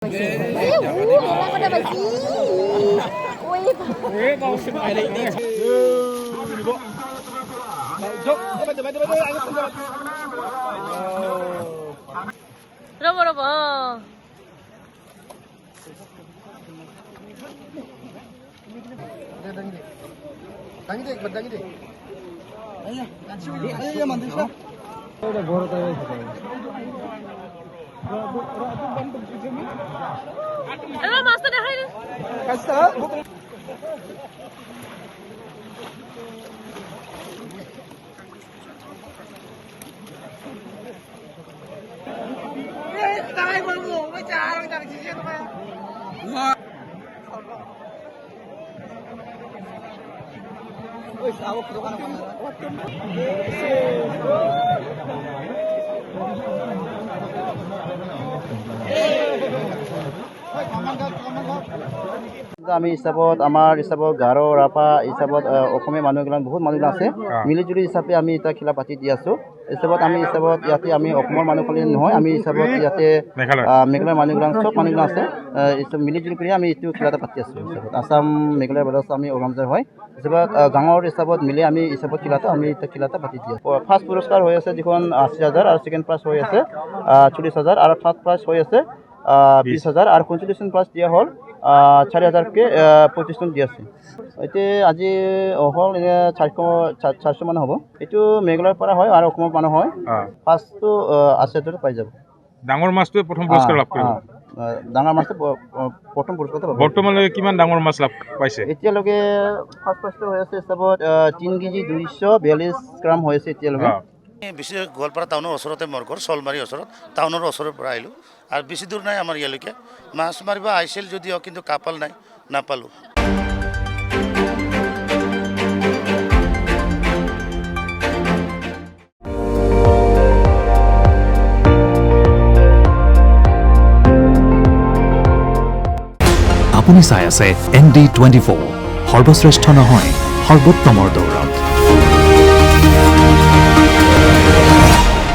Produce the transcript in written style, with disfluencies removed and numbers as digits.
Robo. Dangi deh. Ayo mandir sa. Udah boro tayo sa. Ano master dekhai na? Kasta? Tayo mo, may charang nagsisiya to kaya. Uy, sawak ko ka naman. আমি হিচাপত আমাৰ হিচাপত গাৰো ৰাপা হিচাপত অসমীয়া মানুহগিলান বহুত মানুহগিলান আছে মিলিজুলি হিচাপে আমি এটা খেলা পাতি দি আছোঁ হিচাপত আমি হিচাপত ইয়াতে আমি অসমৰ মানুহ খালি নহয় আমি হিচাপত ইয়াতে মেঘালয়ৰ মানুহগিলান চব মানুহগিলান আছে মিলিজুলি কৰি আমি এইটো খেলা এটা পাতি আছোঁ হিচাপত আসাম মেঘালয় বৰ্ডাৰ আমি অৰ্গানাইজাৰ হয় হিচাপত গাঁৱৰ হিচাপত মিলি আমি হিচাপত খেলাটো আমি এটা খেলা এটা পাতি দি আছোঁ ফাৰ্ষ্ট পুৰস্কাৰ হৈ আছে যিখন ৮০,০০০ আৰু ছেকেণ্ড প্ৰাইজ হৈ আছে ৪০,০০০ আৰু থাৰ্ড প্ৰাইজ হৈ আছে ২০,০০০ আৰু কনচুলেশ্যন প্ৰাইজ দিয়া হ'ল ৪,০০০কে ২৫জন দি আছে এতিয়া আজি হ'ল ৪০০ মান হ'ব এইটো মেঘালয়ৰ পৰা হয় আৰু অসমৰ মানুহ হয় ফাৰ্ষ্টটো ৮০,০০০ পাই যাব ডাঙৰ মাছটোৱে প্ৰথম পুৰস্কাৰ লাভ কৰিব ডাঙৰ মাছটো প্ৰথম পুৰস্কাৰটো পাব বৰ্তমানলৈকে কিমান ডাঙৰ মাছ লাভ পাইছে এতিয়ালৈকে ফাৰ্ষ্ট প্ৰাইজটো হৈ আছে হিচাপত ৩ কেজি ২৪২ গ্ৰাম হৈ আছে এতিয়ালৈকে বেছি গোৱালপাৰা টাউনৰ ওচৰতে মোৰ ঘৰ চলমাৰীৰ ওচৰত টাউনৰ ওচৰৰ পৰা আহিলোঁ আৰু বেছি দূৰ নাই আমাৰ ইয়ালৈকে মাছ মাৰিব আহিছিল যদিও কিন্তু কাপাল নাই নাপালোঁ আপুনি চাই আছে ND24 সৰ্বশ্ৰেষ্ঠ নহয় সৰ্বোত্তমৰ দৌৰত